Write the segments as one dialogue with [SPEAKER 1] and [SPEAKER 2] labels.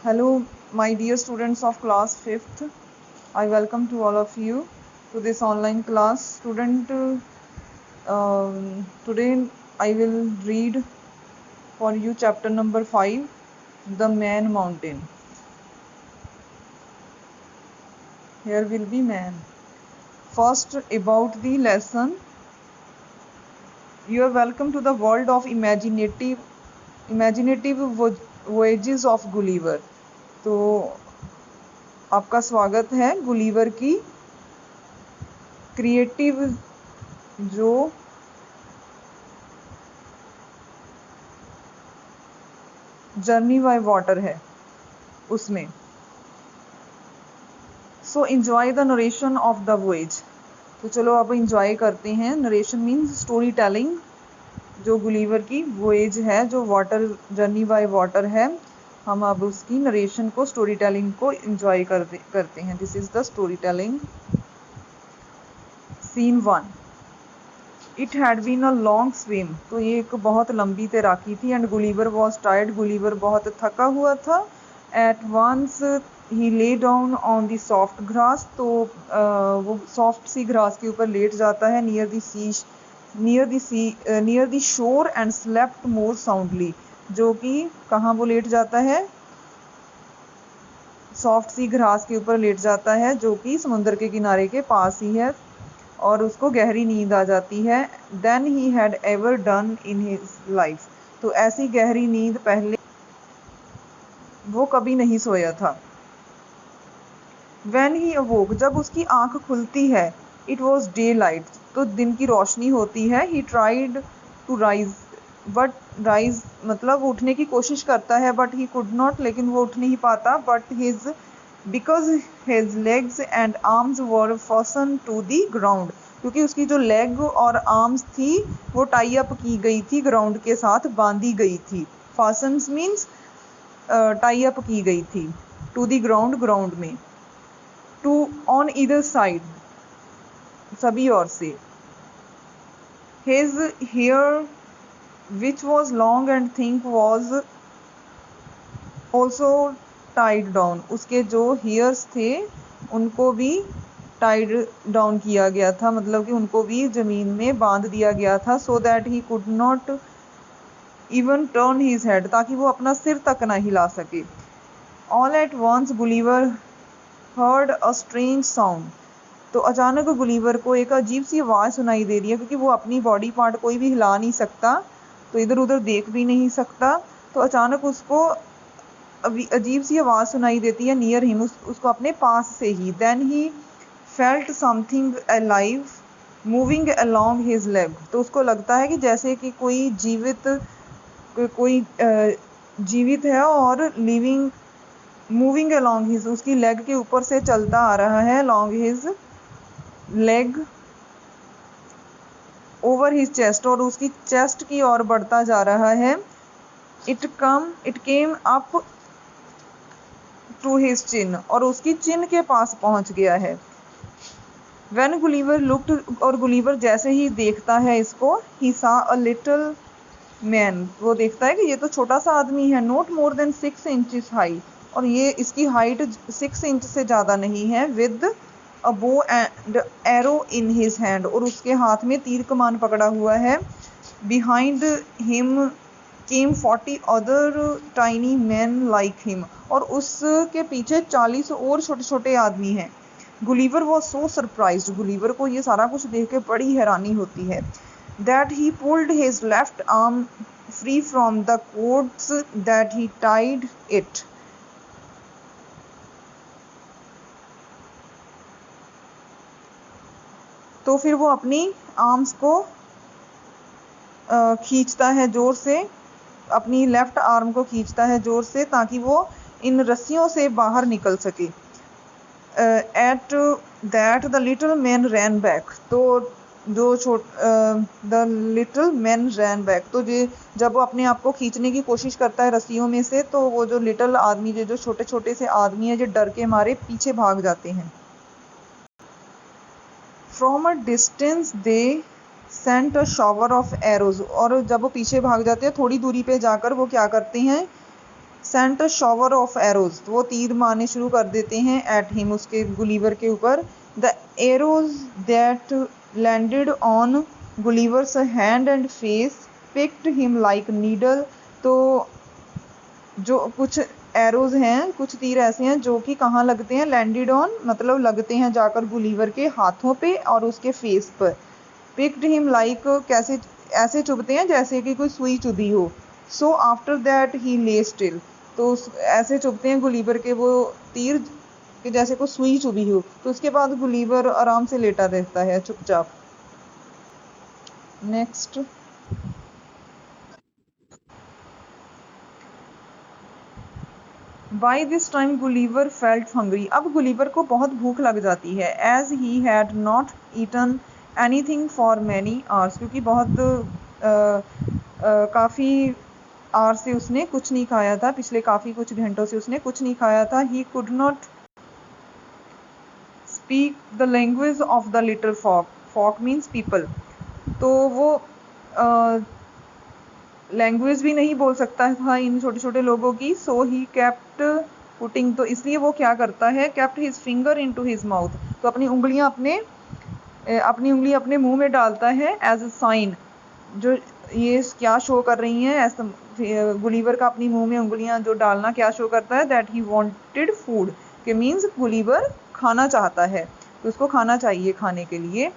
[SPEAKER 1] Hello, my dear students of class 5th. I welcome to all of you to this online class. Today I will read for you chapter number 5, The Man Mountain. Here will be man. First, about the lesson. You are welcome to the world of imaginative voyages of Gulliver. तो आपका स्वागत है Gulliver की creative जो journey by water है उसमें। So enjoy the narration of the voyage. तो चलो अब एंजॉय करते हैं। नरेशन मीन्स स्टोरी टेलिंग, जो गुलीवर की वॉयज है, जो वाटर जर्नी बाय वाटर है, हम अब उसकी नरेशन को, स्टोरी टेलिंग को एंजॉय करते हैं। This is the story telling. Scene 1। It had been a long swim. तो ये एक बहुत लंबी तैराकी थी। And Gulliver was tired. Gulliver बहुत थका हुआ था। At once he lay down on the soft grass. तो वो सॉफ्ट सी ग्रास के ऊपर लेट जाता है। Near the shore and slept more soundly. जो कि कहाँ वो लेट जाता है? सॉफ्ट सी घास के ऊपर लेट जाता है, जो कि समुद्र के किनारे के पास ही है, और उसको गहरी नींद आ जाती है। Than he had ever done in his life. तो ऐसी गहरी नींद पहले वो कभी नहीं सोया था। When he awoke, जब उसकी आंख खुलती है, it was daylight, तो दिन की रोशनी होती है। He tried to rise, but rise मतलब उठने की कोशिश करता है, but he could not, लेकिन वो उठ नहीं पाता। Because his legs and arms were fastened to the ground, क्योंकि उसकी जो लेग और आर्म्स थी वो टाई अप की गई थी, ग्राउंड के साथ बांधी गई थी। फासन्स मीन्स टाई अप की गई थी। टू द ग्राउंड, ग्राउंड में। टू ऑन ईदर साइड, सभी ओर से। His hair which was long and thick was also tied down. उसके जो हेयर्स थे उनको भी टाइड डाउन किया गया था, मतलब कि उनको भी जमीन में बांध दिया गया था। So that he could not even turn his head, ताकि वो अपना सिर तक ना हिला सके। All at once Gulliver heard a strange sound. तो अचानक गुलीवर को एक अजीब सी आवाज़ सुनाई दे रही है, क्योंकि वो अपनी बॉडी पार्ट कोई भी हिला नहीं सकता, तो इधर उधर देख भी नहीं सकता। तो अचानक उसको अजीब सी आवाज़ सुनाई देती है नियर हिम, उसको अपने पास से ही। Then he felt something alive moving along his leg. तो उसको लगता है कि जैसे कि कोई जीवित है और मूविंग अलोंग हिज, उसकी लेग के ऊपर से चलता आ रहा है। Along his leg over his chest, और उसकी चेस्ट की ओर बढ़ता जा रहा है। It came up to his chin, और उसकी चिन के पास पहुंच गया है। When गुलीवर लुक्ड, और गुलीवर जैसे ही देखता है इसको, ही सा अ लिटिल मैन, वो देखता है कि ये तो छोटा सा आदमी है। Not more than 6 inches high, और ये इसकी हाइट 6 इंच से ज़्यादा नहीं है। With a bow and arrow in his hand, और उसके हाथ में तीर कमान पकड़ा हुआ है। बिहाइंड हिम केम 40 other tiny man like him, और उसके पीछे 40 और छोटे छोटे आदमी हैं। Gulliver was so surprised, Gulliver को ये सारा कुछ देख के बड़ी हैरानी होती है। That he pulled his left arm free from the cords that he tied it. तो फिर वो अपनी आर्म्स को खींचता है जोर से, अपनी लेफ्ट आर्म को खींचता है जोर से, ताकि वो इन रस्सियों से बाहर निकल सके। At that the little man ran back. तो the little man ran back, तो जब वो अपने आप को खींचने की कोशिश करता है रस्सियों में से, तो वो जो लिटिल आदमी, जो छोटे छोटे से आदमी है, जो डर के मारे पीछे भाग जाते हैं। From a distance they sent a shower of arrows, और जब वो पीछे भाग जाते हैं, थोड़ी दूरी पे जाकर वो क्या करते हैं, सेंट शॉवर ऑफ एरोज, तो वो तीर मारने शुरू कर देते हैं एट हिम, उसके गुलीवर के ऊपर। The arrows that landed on Gulliver's hand and face picked him like needle, तो जो कुछ एरोज हैं, कुछ तीर ऐसे हैं जो कि कहाँ लगते हैं, लैंडेड ऑन मतलब लगते हैं जाकर गुलीवर के हाथों पे और उसके फेस पर। पिक्ड हिम लाइक कैसे, ऐसे चुभते हैं जैसे कि कोई सुई चुभी हो। सो आफ्टर दैट ही ले स्टिल, तो ऐसे चुभते हैं गुलीवर के वो तीर कि जैसे कोई सुई चुभी हो। तो उसके बाद गुलीवर आराम से लेटा रहता है चुपचाप। Next, by this time Gulliver felt hungry, अब गुलीवर को बहुत भूख लग जाती है। As he had not eaten anything for many hours, क्योंकि बहुत काफ़ी आवर से उसने कुछ नहीं खाया था, पिछले काफ़ी कुछ घंटों से उसने कुछ नहीं खाया था। He could not speak the language of the little folk, folk means people, तो वो लैंग्वेज भी नहीं बोल सकता था इन छोटे छोटे लोगों की। सो ही केप्ट पुटिंग, तो इसलिए वो क्या करता है, kept his finger into his mouth, तो अपनी उंगलियां अपनी उंगली अपने मुंह में डालता है एज अ साइन, जो ये क्या शो कर रही हैं, ऐसा गुलीवर का अपनी मुंह में उंगलियां जो डालना क्या शो करता है, दैट ही वांटेड फूड, के मीन्स गुलीवर खाना चाहता है, तो उसको खाना चाहिए खाने के लिए।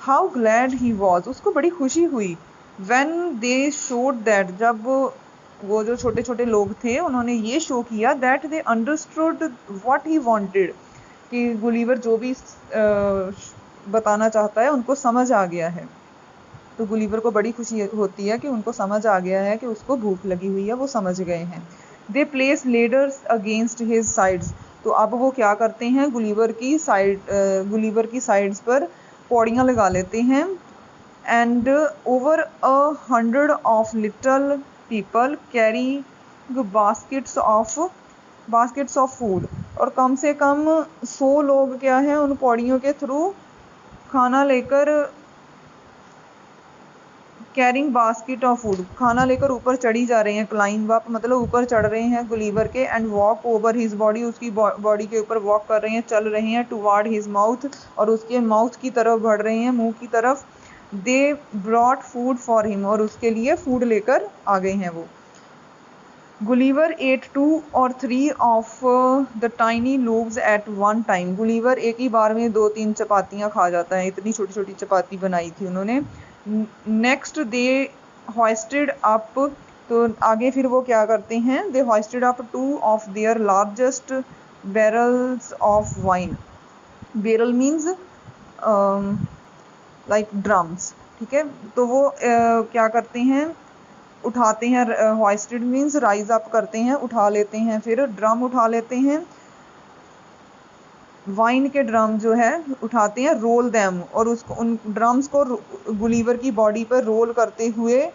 [SPEAKER 1] हाउ ग्लैड ही वॉज, उसको बड़ी खुशी हुई। When they showed that, जब वो जो छोटे छोटे लोग थे उन्होंने ये शो किया, that they understood what he wanted, कि गुलीवर जो भी बताना चाहता है उनको समझ आ गया है। तो गुलीवर को बड़ी खुशी होती है कि उनको समझ आ गया है कि उसको भूख लगी हुई है, वो समझ गए हैं। दे place ladders against his sides, तो अब वो क्या करते हैं, गुलीवर की साइड्स पर पौड़ियाँ लगा लेते हैं। And over 100 of little people carrying baskets of food, और कम से कम 100 लोग क्या हैं उन पौड़ियों के थ्रू खाना लेकर, कैरिंग बास्केट ऑफ फूड, खाना लेकर ऊपर चढ़ी जा रहे हैं, क्लाइंब अप मतलब ऊपर चढ़ रहे हैं गुलीवर के। And walk over his body, उसकी बॉडी के ऊपर वॉक कर रहे हैं, चल रहे हैं, टुवार्ड हिज माउथ, और उसके माउथ की तरफ बढ़ रहे हैं, मुंह की तरफ। They brought food for him, और उसके लिए फूड लेकर आ गए हैं वो। Gulliver ate 2 or 3 of the tiny loaves at one time, Gulliver एक ही बार में 2-3 चपातियाँ खा जाता है, इतनी छोटी छोटी चपाती बनाई थी उन्होंने। नेक्स्ट दे हॉइस्टेड अप, तो आगे फिर वो क्या करते हैं, they hoisted up 2 of their largest barrels of wine, barrel means like drums, ठीक है। तो वो क्या करते हैं, उठाते हैं, हॉइस्टेड मीन्स राइज अप करते हैं, उठा लेते हैं, फिर ड्रम उठा लेते हैं, वाइन के ड्रम जो है उठाते हैं, रोल दैम, और उसको उन ड्रम्स को गुलीवर की बॉडी पर रोल करते हुए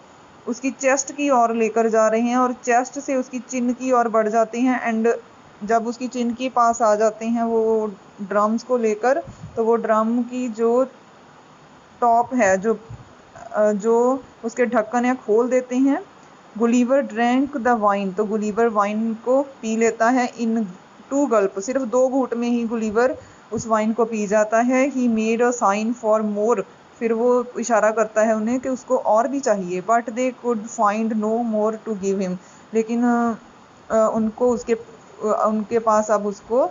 [SPEAKER 1] उसकी चेस्ट की ओर लेकर जा रहे हैं, और चेस्ट से उसकी चिन की ओर बढ़ जाते हैं। एंड जब उसकी चिन के पास आ जाते हैं वो ड्रम्स को लेकर, तो वो ड्रम की जो टॉप है, जो उसके ढक्कन है, खोल देते हैं। गुलीवर ड्रैंक द वाइन, तो गुलीवर वाइन को पी लेता है इन 2 गल्प, सिर्फ 2 घूंट में ही गुलीवर उस वाइन को पी जाता है। He made a sign for more, फिर वो इशारा करता है उन्हें कि उसको और भी चाहिए। But they could find no more to give him, लेकिन उनके पास अब उसको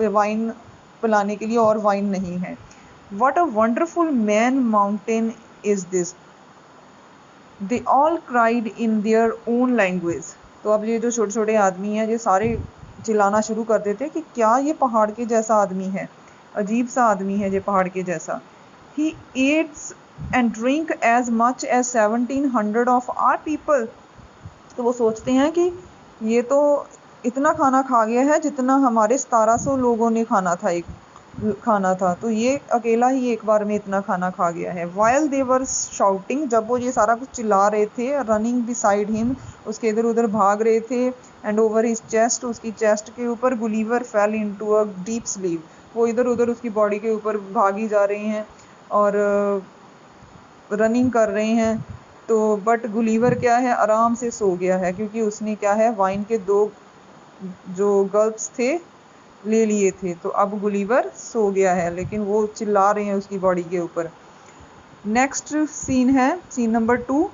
[SPEAKER 1] वाइन पिलाने के लिए और वाइन नहीं है। What a wonderful man mountain is this, they all cried in their own language, तो अब ये जो छोटे छोटे आदमी हैं ये सारे चिल्लाना शुरू कर देते कि क्या ये पहाड़ के जैसा आदमी है, अजीब सा आदमी है ये पहाड़ के जैसा। He eats and drink as much as 1700 of our people, तो वो सोचते हैं कि ये तो इतना खाना खा गया है जितना हमारे 1700 लोगों ने खाना था, तो ये अकेला ही एक बार में इतना खाना खा गया है। While they were shouting, जब वो ये सारा कुछ चिल्ला रहे थे, running beside him, उसके इधर उधर भाग रहे थे, and over his chest, उसकी चेस्ट के ऊपर, Gulliver fell into a deep sleep, वो इधर उधर उसकी बॉडी के ऊपर भागी जा रहे हैं और रनिंग कर रहे हैं, तो बट गुलीवर क्या है, आराम से सो गया है, क्योंकि उसने क्या है, वाइन के 2 जो गल्प्स थे ले लिए थे। तो अब गुलीवर सो गया है, लेकिन वो चिल्ला रहे हैं उसकी बॉडी के ऊपर। नेक्स्ट सीन है scene number 2।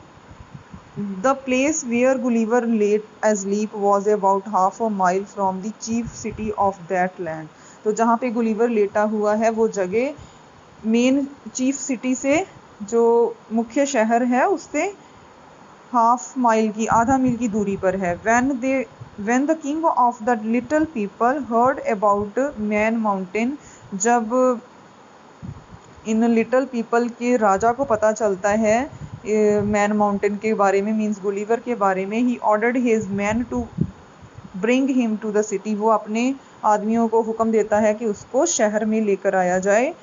[SPEAKER 1] The place where Gulliver lay asleep was about half a mile from the chief city of that land। तो जहाँ पे गुलीवर लेटा हुआ है वो जगह मेन चीफ सिटी से, जो मुख्य शहर है, उससे हाफ माइल की, आधा मील की दूरी पर है। when the king of the little people heard about man mountain, जब इन लिटिल पीपल के राजा को पता चलता है मैन माउंटेन के बारे में, मीन्स गुलीवर के बारे में, he ordered his men to bring him to the city. वो अपने आदमियों को हुक्म देता है कि उसको शहर में लेकर आया जाए।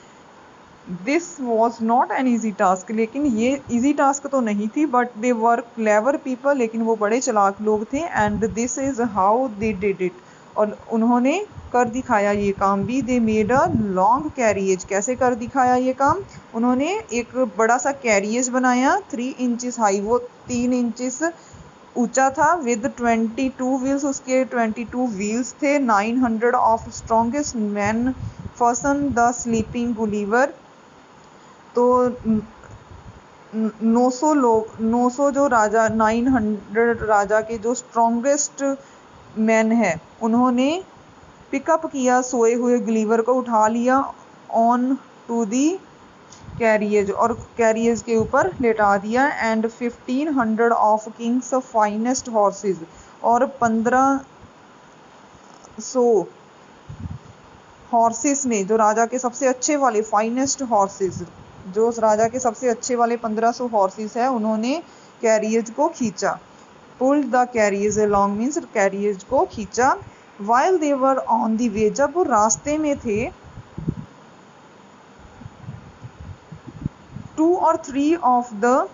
[SPEAKER 1] This was not an easy task, लेकिन ये ईजी टास्क तो नहीं थी, but they were clever people, लेकिन वो बड़े चालाक लोग थे। And this is how they did it, और उन्होंने कर दिखाया ये काम भी। They made a long carriage, कैसे कर दिखाया ये काम, उन्होंने एक बड़ा सा कैरियज बनाया 3 इंचेस हाई, वो 3 इंचेस ऊंचा था, विद 22 व्हील्स, उसके 22 व्हील्स थे। 900 of strongest man fasten the sleeping Gulliver. तो 900 लोग, 900 जो राजा, 900 राजा के जो स्ट्रॉन्गेस्ट मैन है, उन्होंने पिकअप किया सोए हुए गुलीवर को, उठा लिया ऑन टू दी कैरियज, और कैरियज के ऊपर लेटा दिया। And 1500 of Kings finest horses, और 1500 हॉर्सेस ने, जो राजा के सबसे अच्छे वाले, फाइनेस्ट हॉर्सेस, जो राजा के सबसे अच्छे वाले 1500 हॉर्सेस है, उन्होंने कैरियज को खींचा। Pulled the carriage along, means carriage को खींचा। While they were on the way, जब वो रास्ते में थे, 2 or 3 of the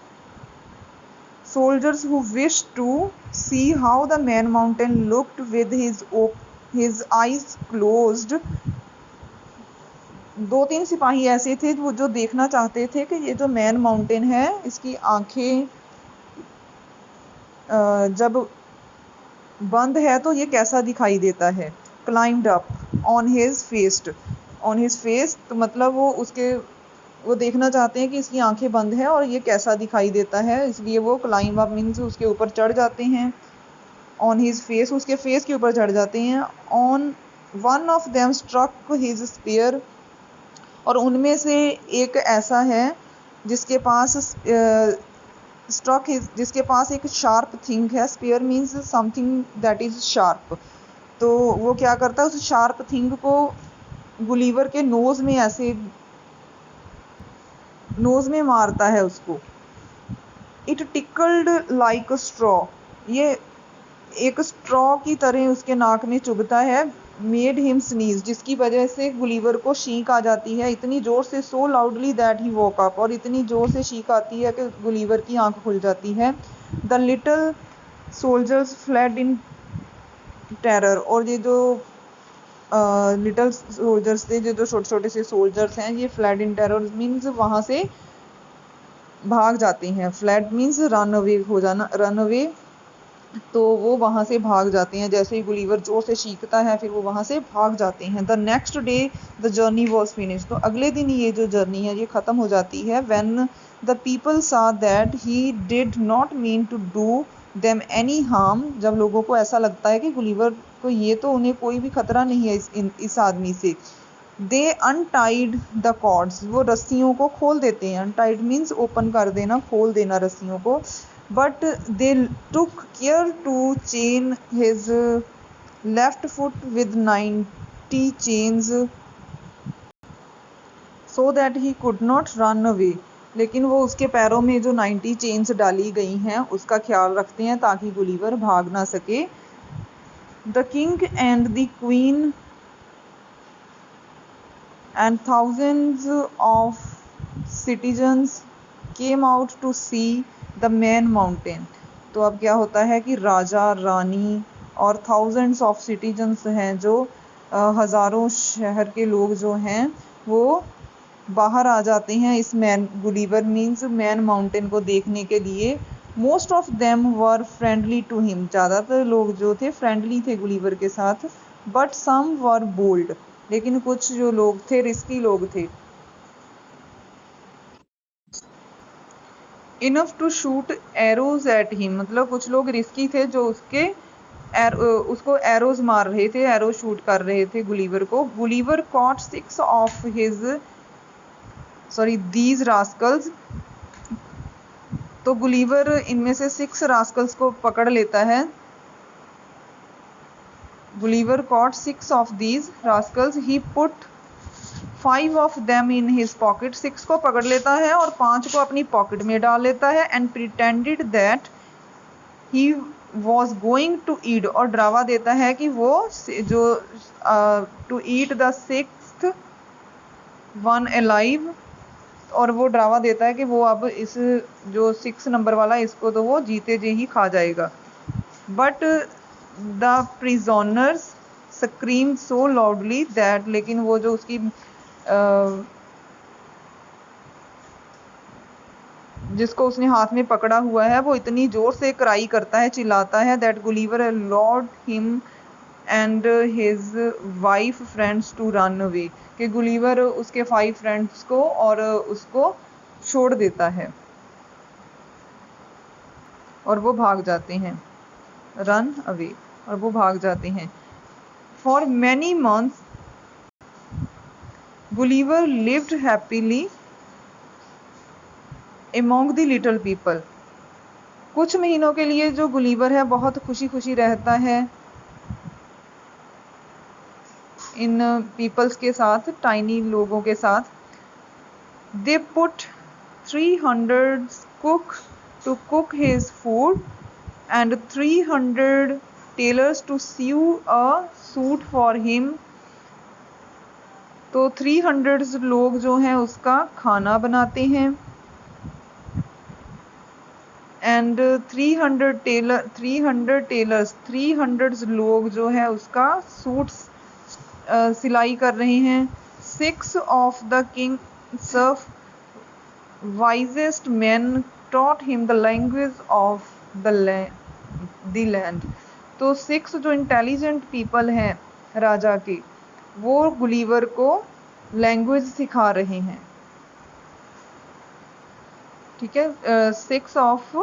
[SPEAKER 1] soldiers who wished to see how the man mountain looked with his eyes closed, 2-3 सिपाही ऐसे थे जो देखना चाहते थे कि ये जो मैन माउंटेन है, इसकी आंखें जब बंद है तो ये कैसा दिखाई देता है। Climbed up on his face, तो मतलब वो देखना चाहते हैं कि इसकी आंखें बंद है और ये कैसा दिखाई देता है, इसलिए वो क्लाइम अप मीन्स उसके ऊपर चढ़ जाते हैं। ऑन हिज फेस, उसके फेस के ऊपर चढ़ जाते हैं। On one of them struck his spear, और उनमें से एक ऐसा है जिसके पास जिसके पास एक शार्प थिंग है। Spear means something that is sharp. तो वो क्या करता है, उस शार्प थिंग को गुलीवर के नोज में ऐसे मारता है उसको। It tickled like a straw, ये एक स्ट्रॉ की तरह उसके नाक में चुभता है। मेड हिम स्नीज, जिसकी वजह से गुलीवर को शींक आ जाती है इतनी जोर से, so loudly that he woke up, और इतनी जोर से शींक आती है कि गुलीवर की आंख खुल जाती है। The little soldiers fled in terror, और ये जो लिटिल सोल्जर्स थे, जो छोटे छोटे से सोल्जर्स हैं, ये फ्लेड इन टेरर मीन्स वहां से भाग जाते हैं। फ्लेड मीन्स रन अवे हो जाना, रन अवे, तो वो वहां से भाग जाते हैं। जैसे ही गुलीवर जोर से चीखता है, फिर वो वहां से भाग जाते हैं। The next day the journey was finish, तो अगले दिन ये जो जर्नी है ये खत्म हो जाती है। When the people saw that he did not mean to do them any harm, जब लोगों को ऐसा लगता है कि गुलीवर को ये तो उन्हें कोई भी खतरा नहीं है इस आदमी से। दे अनटाइड द कॉर्ड्स, वो रस्सियों को खोल देते हैं। अनटाइड मीन्स ओपन कर देना, खोल देना रस्सियों को। But they took care to chain his left foot with 90 chains so that he could not run away, लेकिन वो उसके पैरों में जो 90 चेन्स डाली गई हैं उसका ख्याल रखते हैं ताकि गुलीवर भाग ना सके। The king and the queen and thousands of citizens came out to see the man mountain. तो अब क्या होता है कि राजा, रानी और थाउजेंड्स ऑफ सिटीजन्स हैं, जो हज़ारों शहर के लोग जो हैं, वो बाहर आ जाते हैं इस गुलीवर मीन्स मैन माउंटेन को देखने के लिए। Most of them were friendly to him, ज़्यादातर लोग जो थे फ्रेंडली थे गुलीवर के साथ। बट सम वर बोल्ड, लेकिन कुछ जो लोग थे रिस्की लोग थे। Enough to shoot arrows at him, मतलब कुछ लोग रिस्की थे जो उसको एरोज मार रहे थे, एरो शूट कर रहे थे गुलीवर को। Gulliver caught 6 of these rascals, तो गुलीवर इनमें से 6 रास्कल्स को पकड़ लेता है। Gulliver caught 6 of these rascals, he put 5 of them in his pocket, 6 को पकड़ लेता है और 5 को अपनी पॉकेट में डाल लेता है। And pretended that he was going to eat, और डरावा देता है कि वो जो to eat the 6th one alive, और वो डरावा देता है कि वो अब इस जो 6 नंबर वाला इसको तो वो जीते जी ही खा जाएगा। But the prisoners scream so loudly that, लेकिन वो जो उसकी जिसको उसने हाथ में पकड़ा हुआ है वो इतनी जोर से क्राई करता है, चिल्लाता है, that Gulliver lord him and his wife friends to run away, कि गुलीवर उसके 5 फ्रेंड्स को और उसको छोड़ देता है और वो भाग जाते हैं। रन अवे, और वो भाग जाते हैं। For many months Gulliver lived happily among the little people, कुछ महीनों के लिए जो गुलीवर है बहुत खुशी खुशी रहता है इन पीपल्स के साथ, टाइनी लोगों के साथ। They put 300 cook to cook his food and 300 tailors to sew a suit for him, तो 300 लोग जो हैं उसका खाना बनाते हैं। एंड 300 टेलर्स 300 लोग जो है उसका सूट सिलाई कर रहे हैं। 6 of the Kings wisest man taught him the language of the land, तो 6 जो इंटेलिजेंट पीपल हैं राजा के, वो गुलीवर को लैंग्वेज सिखा रहे हैं। ठीक है, 6 of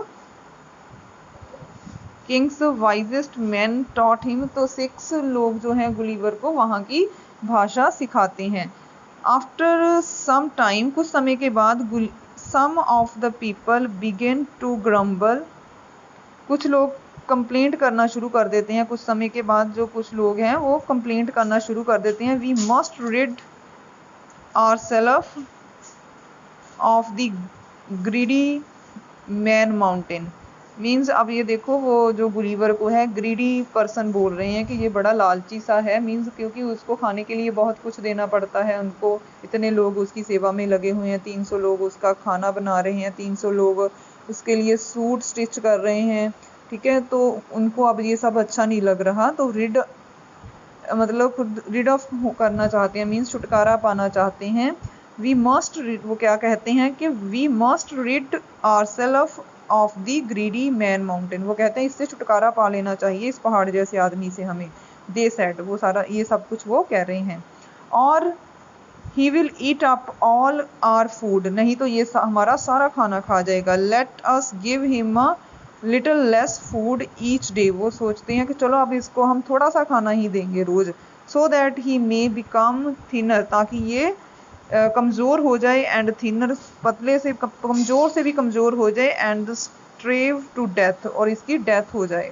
[SPEAKER 1] Kings wisest man taught him, तो 6 लोग जो हैं गुलीवर को वहाँ की भाषा सिखाते हैं। आफ्टर सम टाइम, कुछ समय के बाद, some of the people began to grumble, कुछ लोग कंप्लेंट करना शुरू कर देते हैं। कुछ समय के बाद जो कुछ लोग हैं वो कंप्लेंट करना शुरू कर देते हैं। We must rid ourselves of the greedy man mountain, means अब ये देखो वो जो गुलीवर को है ग्रीडी पर्सन बोल रहे हैं कि ये बड़ा लालची सा है, मीन्स क्योंकि उसको खाने के लिए बहुत कुछ देना पड़ता है उनको, इतने लोग उसकी सेवा में लगे हुए हैं, 300 लोग उसका खाना बना रहे हैं, 300 लोग उसके लिए सूट स्टिच कर रहे हैं। ठीक है, तो उनको अब ये सब अच्छा नहीं लग रहा, तो मतलब खुद रिड ऑफ करना चाहते हैं, मीन्स छुटकारा पाना चाहते हैं। वी मस्ट रिड, वो क्या कहते हैं कि we must rid ourself of the greedy man mountain, वो कहते हैं इससे छुटकारा पा लेना चाहिए इस पहाड़ जैसे आदमी से हमें। दे सेड, वो सारा ये सब कुछ वो कह रहे हैं। और he will eat up all our food, नहीं तो ये हमारा सारा खाना खा जाएगा। Let us give him a little less food each day, वो सोचते हैं कि चलो अब इसको हम थोड़ा सा खाना ही देंगे रोज, so that he may become thinner, ताकि ये कमज़ोर हो जाए, एंड थिनर, पतले से कमज़ोर से भी कमज़ोर हो जाए, एंड स्ट्रेव टू डेथ, और इसकी डेथ हो जाए।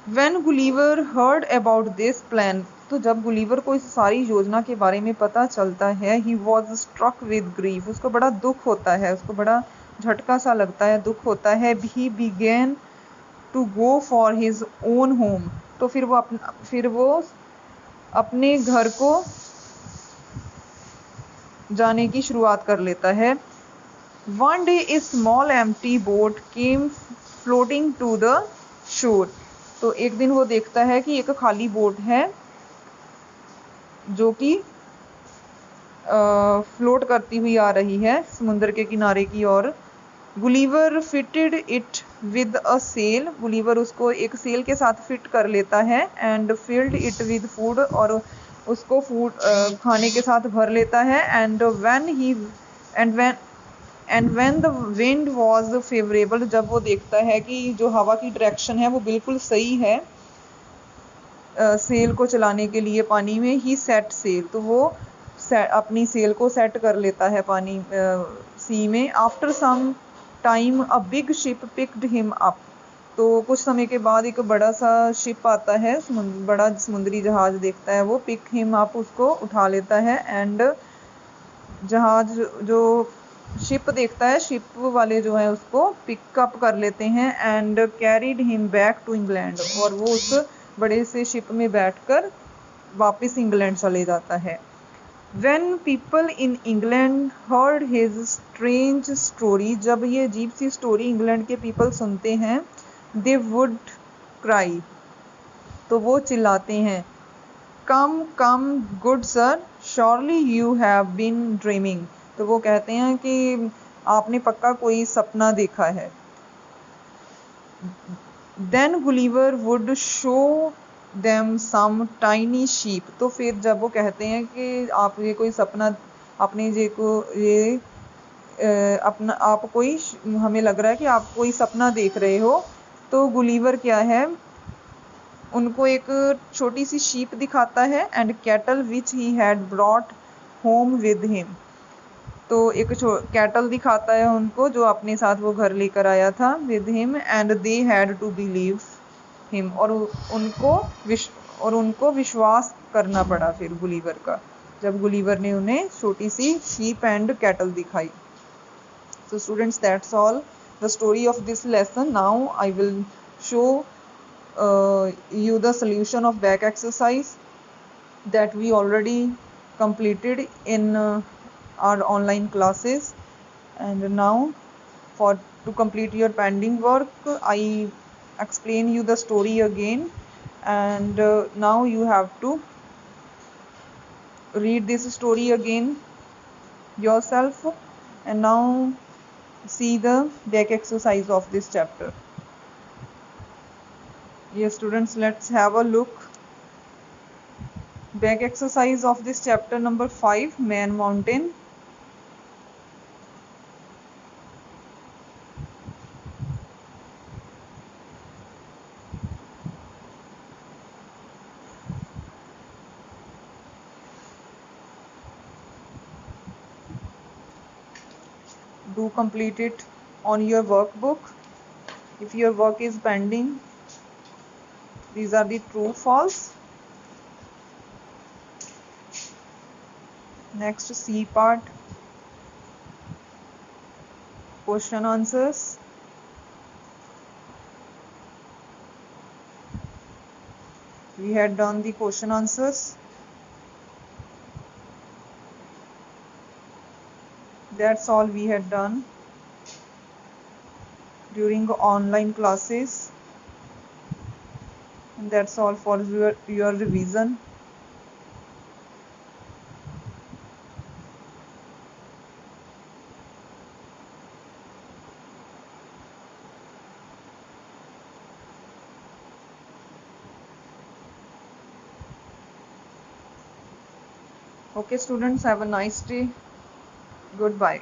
[SPEAKER 1] When Gulliver heard about this plan, तो जब गुलीवर को इस सारी योजना के बारे में पता चलता है, he was struck with grief, उसको बड़ा दुख होता है, उसको बड़ा झटका सा लगता है, दुख होता है। he began to go for his own home, तो फिर वो अपने घर को जाने की शुरुआत कर लेता है। One day a small empty boat came floating to the shore, तो एक दिन वो देखता है कि एक खाली बोट है जो कि फ्लोट करती हुई आ रही है समुद्र के किनारे की ओर। Gulliver fitted it with a sail, Gulliver उसको एक सेल के साथ फिट कर लेता है। And filled it with food, और उसको फूड खाने के साथ भर लेता है। And when the wind was favourable, जब वो देखता है कि जो हवा की डायरेक्शन है वो बिल्कुल सही है सेल को चलाने के लिए पानी में, ही सेट सेल, तो वो अपनी सेल को सेट कर लेता है पानी सी में। After some time a big ship picked him up, तो कुछ समय के बाद एक बड़ा सा शिप आता है, बड़ा समुद्री जहाज देखता है वो, पिक हिम अप, उसको उठा लेता है। एंड जहाज जो शिप देखता है, शिप वाले जो है उसको पिकअप कर लेते हैं। And carried him back to England, और वो उस बड़े से शिप में बैठकर वापस इंग्लैंड चले जाता है। When people in England heard his strange story, जब ये अजीब सी स्टोरी इंग्लैंड के पीपल सुनते हैं, they would cry, तो वो चिल्लाते हैं, Come, come, good sir, surely you have been dreaming, तो वो कहते हैं कि आपने पक्का कोई सपना देखा है। Then Gulliver would show them some tiny sheep, तो फिर जब वो कहते हैं कि आप ये कोई सपना, आपने ये अपना आप कोई, हमें लग रहा है कि आप कोई सपना देख रहे हो, तो गुलीवर क्या है, उनको एक छोटी सी शीप दिखाता है। And cattle which he had brought home with him, तो एक कैटल दिखाता है उनको जो अपने साथ वो घर लेकर आया था, with him. And they had to believe him, और उनको विश्वास करना पड़ा फिर गुलीवर का, जब गुलीवर ने उन्हें छोटी सी शीप एंड कैटल दिखाई। So students, that's all the story of this lesson. Now I will show you the solution of back exercise that we already completed in our online classes. And now to complete your pending work, I explain you the story again, and now you have to read this story again yourself. And now see the back exercise of this chapter. Yes students, let's have a look. Back exercise of this chapter number 5, Man Mountain. Do complete it on your workbook. If your work is pending, these are the true false. Next, C part, question answers. We had done the question answers. That's all we had done during online classes, and that's all for your revision. Okay students, have a nice day. Goodbye.